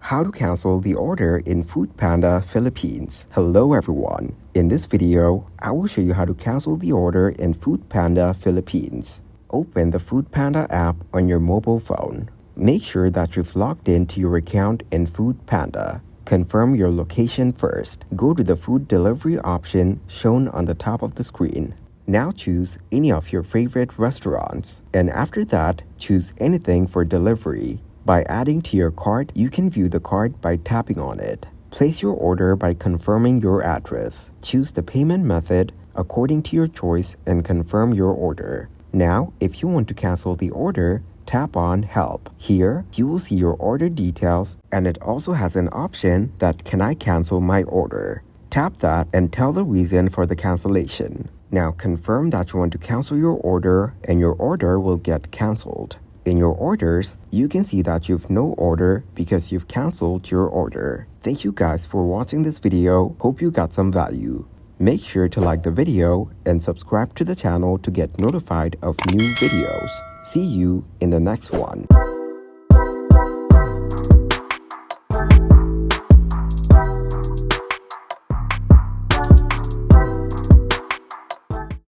How to cancel the order in Foodpanda Philippines. Hello everyone. In this video, I will show you how to cancel the order in Foodpanda Philippines. Open the Foodpanda app on your mobile phone. Make sure that you've logged into your account in Foodpanda. Confirm your location first. Go to the food delivery option shown on the top of the screen. Now choose any of your favorite restaurants, and after that, choose anything for delivery. By adding to your cart, you can view the cart by tapping on it. Place your order by confirming your address. Choose the payment method according to your choice and confirm your order. Now, if you want to cancel the order, tap on Help. Here, you will see your order details, and it also has an option that Can I cancel my order? Tap that and tell the reason for the cancellation. Now confirm that you want to cancel your order, and your order will get canceled. In your orders, you can see that you've no order because you've canceled your order. Thank you guys for watching this video. Hope you got some value. Make sure to like the video and subscribe to the channel to get notified of new videos. See you in the next one.